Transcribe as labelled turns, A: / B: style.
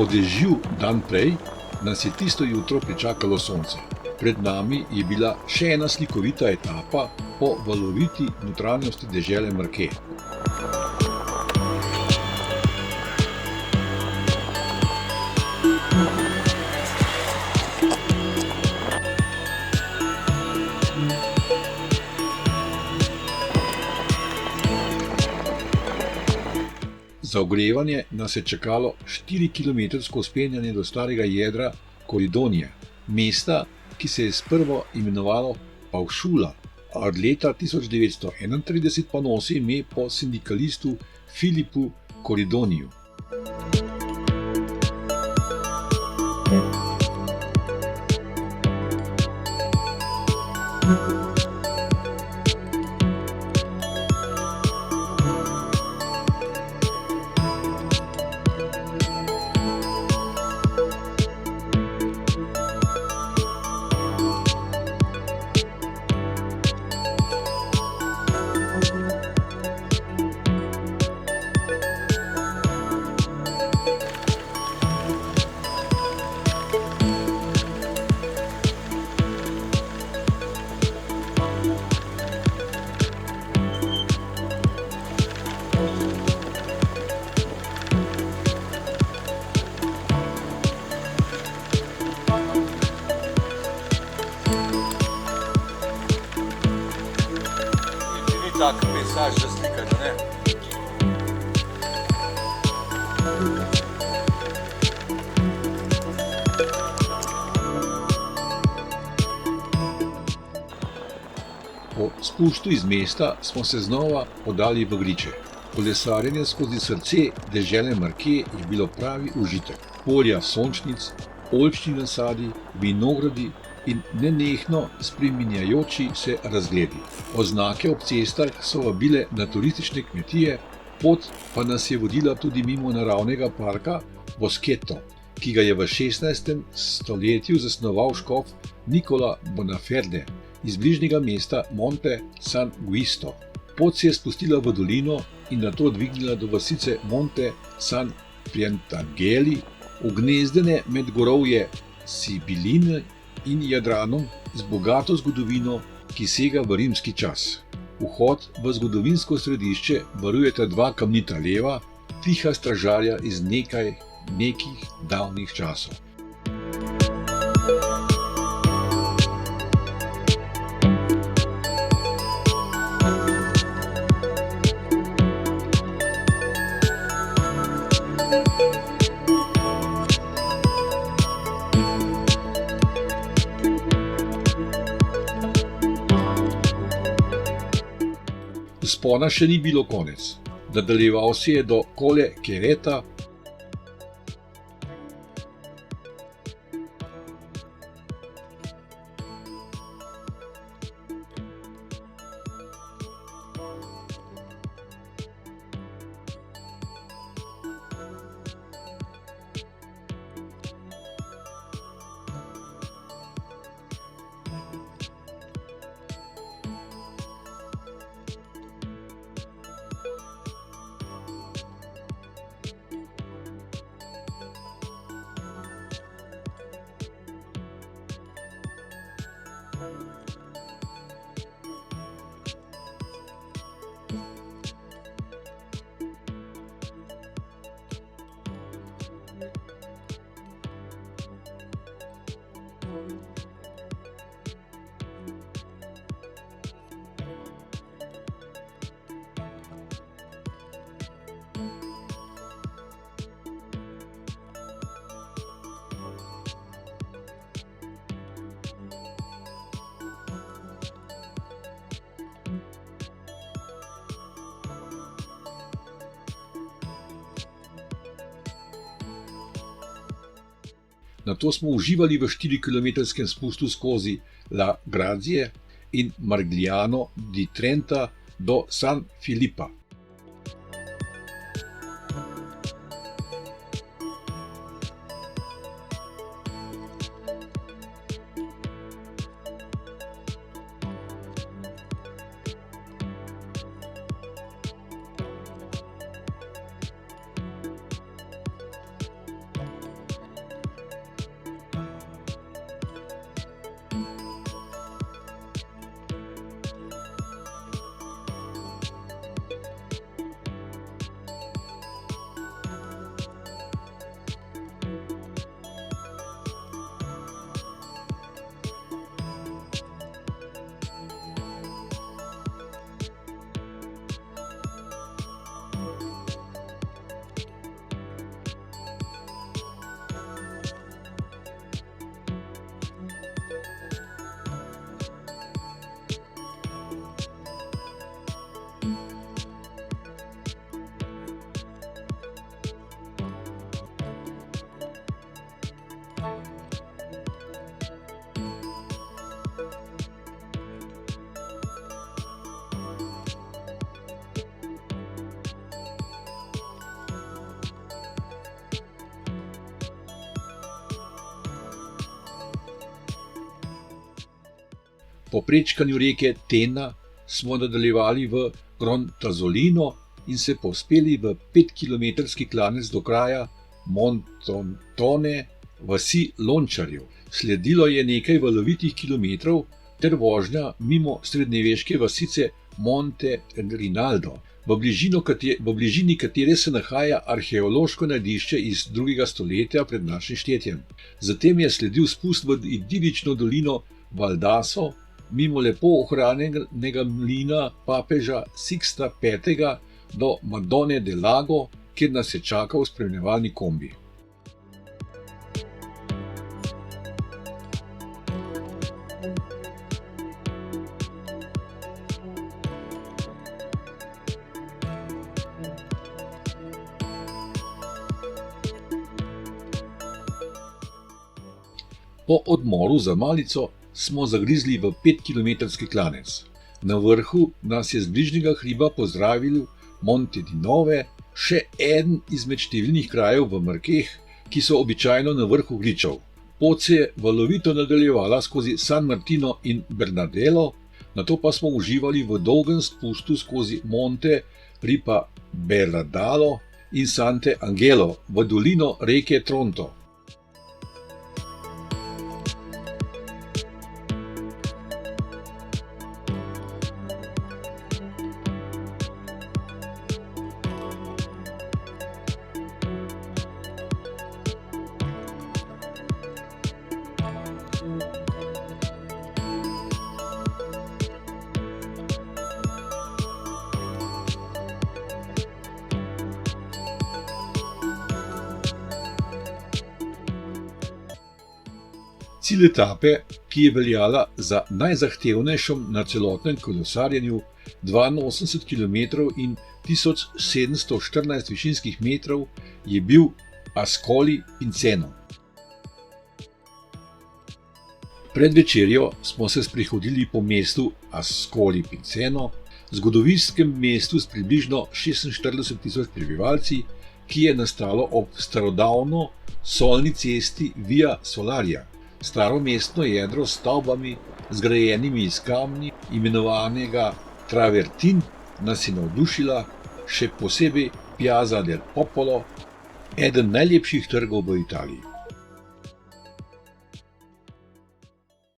A: Po dežju dan prej nas je tisto jutro pričakalo sonce. Pred nami je bila še ena slikovita etapa po valoviti notranjosti dežele Marke. Za ogrevanje nas je čakalo 4-kilometrsko vzpenjanje do starega jedra Koridonije, mesta, ki se je sprva imenovalo Pavšula, a od leta 1931 pa nosi ime po sindikalistu Filipu Koridoniju.
B: Tak pejsaž za slikanje, ne?
A: Po spustu iz mesta smo se znova podali v Griče. Kolesarjenje skozi srce dežele Marke je bilo pravi užitek. Polja sončnic, oljčni nasadi, vinogradi in nenehno spreminjajoči se razgledi. Oznake ob cestah so vabile na turistične kmetije, pot pa nas je vodila tudi mimo naravnega parka Boschetto, ki ga je v 16. stoletju zasnoval škof Nicola Bonafede iz bližnjega mesta Monte San Giusto. Pot se je spustila v dolino in nato dvignila do vasice Monte San Piantangeli, ugnezdene med gorovje Sibiline in Jadranom z bogato zgodovino, ki sega v rimski čas. Vhod v zgodovinsko središče varujeta dva kamnita leva, tiha stražarja iz nekih davnih časov. Vzpona še ni bilo konec. Nadaljeval se je do Cole Quereta, Nato smo uživali v 4-kilometrskem spustu skozi La Grazie in Margliano di Trenta do San Filippa. Po prečkanju reke Tena smo nadaljevali v Grontazolino in se povzpeli v 5-kilometrski klanec do kraja Montontone, vasi Lončarjev. Sledilo je nekaj valovitih kilometrov ter vožnja mimo srednjeveške vasice Monte Rinaldo, v bližini katere se nahaja arheološko najdišče iz 2. stoletja pred našim štetjem. Zatem je sledil spust v idilično dolino Valdaso, mimo lepo ohranjenega mlina papeža Sixta V. do Madone del Lago, kjer nas je čakal spremljevalni kombi. Po odmoru za malico smo zagrizli v 5-kilometrski klanec. Na vrhu nas je z bližnjega hriba pozdravil Monte di Nove, še eden izmed številnih krajev v Markeh, ki so običajno na vrhu gričev. Pot se je valovito nadaljevala skozi San Martino in Bernardello, nato pa smo uživali v dolgem spustu skozi Monte Ripabernardo in Sante Angelo v dolino reke Tronto. Cilj etape, ki je veljala za najzahtevnejšo na celotnem kolesarjenju, 82 km in 1714 višinskih metrov, je bil Ascoli Piceno. Pred večerjo smo se sprehodili po mestu Ascoli Piceno, zgodovinskem mestu s približno 46.000 prebivalci, ki je nastalo ob starodavno solni cesti Via Solaria. Staro mestno jedro s stavbami, zgrajenimi iz kamni, imenovanega Travertin, nas je navdušila, še posebej Piazza del Popolo, eden najlepših trgov v Italiji.